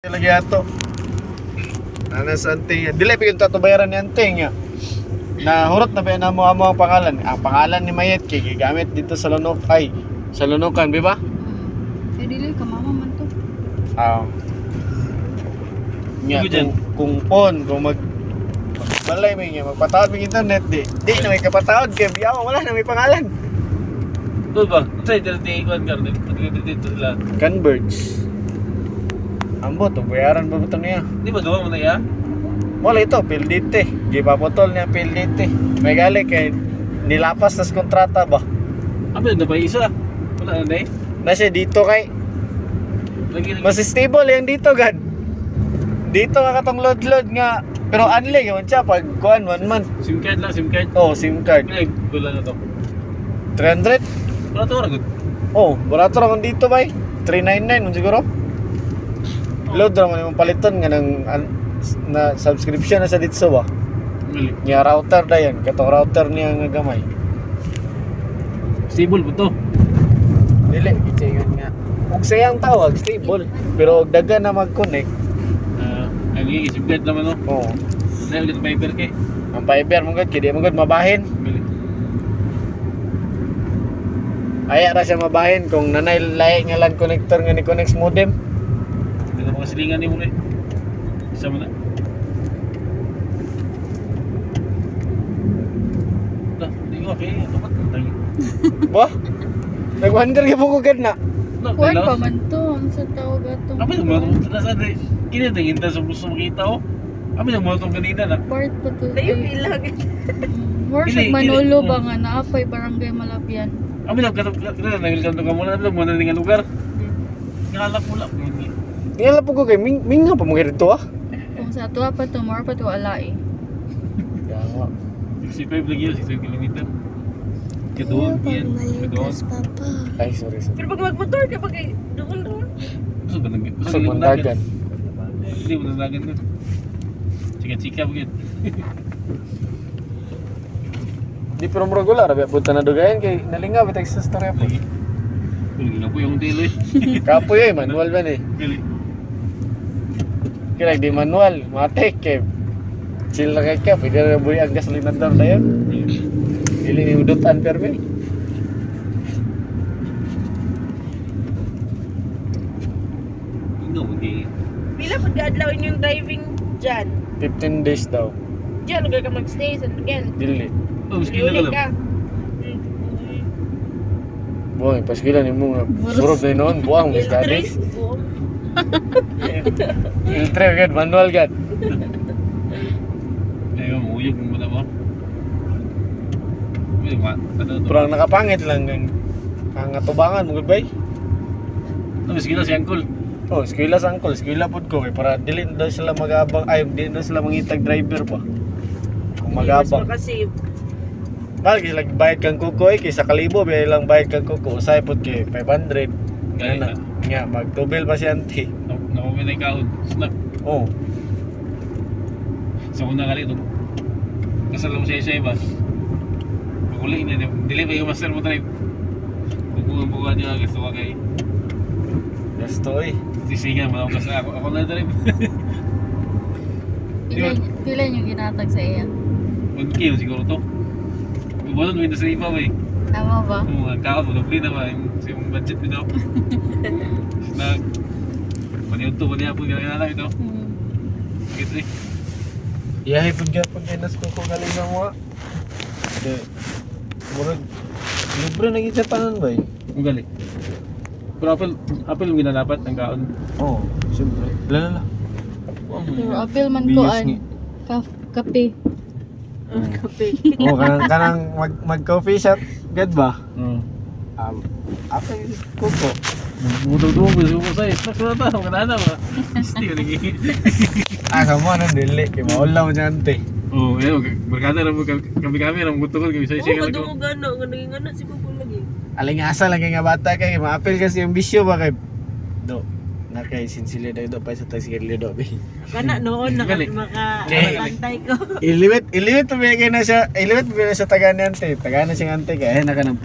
Lagi ato. Anas anting. Dili pigin to bayaran ni anting nga. Nahurot na ba na mo ang pangalan? Ang pangalan ni Mayet kay gigamit dito sa Lunok ay sa Lunukan, di ba? Eh dili ka mama man to. Nya kung balay may nga magpatawad ng internet di na may kapatawad kay biyaw wala na may pangalan. Doon ba? Sa'yo dito ikuan ka dito sila. Converge. Ambot, bayaran ba ito niya? Di ba gawa mo na iya? Wala ito, PLDT. Gipaputol niya PLDT. May gali kay nilapas tas kontrata ba? Abi na ba isa? Wala na eh. Nasa dito kay Lagi mas stable yung dito gad. Dito nga katong load nga pero unli yun siya pag kuan 1 month. SIM card lang, SIM card. Oh, SIM card. Ay, wala na to. 300. Wala to ragot. Oh, barato ra man dito bay. 399 man siguro. Load ra man yung paliton nga ng na subscription na sa dito ba. Mali. Nya router da yan, katong router niya nga gamay. Stable po to. Dili gitsingan nga. Ug sayang tawag stable, pero og dagan na mag-connect. Ay, lagi SIM card naman no. Oh, Dahil ulit fiber kay. ang fiber mo gud kay di mo gud mabahin. Mali. Aya ra siya mabahin kung nanay lahi nga LAN connector nga ni connect modem. Ito mga silingan ni mo eh. Isa mo na. Hindi ko okay. Ito ba't tayo? Ba? Nag-wonder gyud ko gad na. Kuan pa man to, ang sa tawag ato. Kami nang mga itong nasa day. Kinitingin tayo sa gusto makita oh. Kami nang mga itong kanina na. Part pa to. Layo ilag. More Dili, sa Manolo dili. ba nga naapay barangay Malapyan. Kami nang nangilkan to ka muna. Alam mo na nga lugar. Ngalap mo lang. Ngala po ko kay minga pa mo dito ah. Kung sa ato pa to, more pa to alai. Kaya nga. 65 lagi yun, 65 kilometer. Kadoon, yan. Kadoon. Ay, sorry. Pero pag magmotor ka pag doon doon. Gusto ba nang Sa bundagan. Hindi mo nanagan doon. Chika-chika ba yun? Di pero mo regular, abi punta na dugayan kay nalingaw bitay sa storya po. Lagi. Lagi nga po yung tilo eh. Kapoy eh, manual ba ni? Gali. Kaya di manual, matik kay chill na kay ka, pwede na buhay ang gasolinador na yun. Dili ni udutan permi. Ino, hindi. Pila pag adlawin yung driving dyan. 15 days daw. Diyan lugar ka magstay sa Miguel. Dili. Oh, miski na Ulit ka ka. lang. Boy, paskilan ni mo nga. Surog na noon, buang mis daddy. Iltris. Filtre agad, manual agad. Ayaw, mahuyog mo na ba? Ano to? Pero ang nakapangit lang ang atubangan mo goodbye. Ano, miski na si Uncle. Oh, eskwela sa angkol, eskwela pod ko kay para dili daw sila magabang ay dili daw sila mangitag driver pa. Kung magabang. Kasi Mahal kasi lang bayad kang kuko kay sa kalibo may lang bayad kang kuko usay pod kay 500. Gaya Nga nga magtubil pa si auntie. Nakumin na yung kahon. Snack. Oh, Sa una ka rito. Kasal mo siya ba? Paguli niya, dili ba yung master mo drive? Bubugan niya, gusto ka kay gusto eh. Sisingan, malawag ka sa ako na drive. Pila yung ginatag sa iya. 1K siguro to. Bubulan mo sa iba ba eh. Tama ba? Kung mga kakot, malabli na ba? Yung budget mo daw. Snack. Maniyon to, maniyan po kailangan ito. Gitu eh. Iyahay pod gyapon kay nas kuko galing sa mga. De. Murag libre na gid sa tanan ba eh. Ang galing. Pero apel yung ginalapat ng kaon. Oh, siyempre. Lala. Pero apil man ko an kape. kape. Oh, kanang mag-coffee shop gad ba? Apa yung kuko? Mudog-dugong ko sumo sa'yo. Snacks na ta, kanana ba? Still ko nagiging. Kamo nang dili kay maulaw mo dyan ante. Oo, berkata na mo kami-kami na gusto ko kami Oo, sa'yo. madungo gano. Naging ano, si Kuko lagi. Aling asa lang nga bata kay maapil kasi yung bisyo ba kay do na kay sinsilyo daw pa sa tasikilyo do. Kana noon, Galing. makapantay ko. Iliwit pa na siya, iliwit pa na siya taga ni ante. Taga na siyang ante kaya na ka ng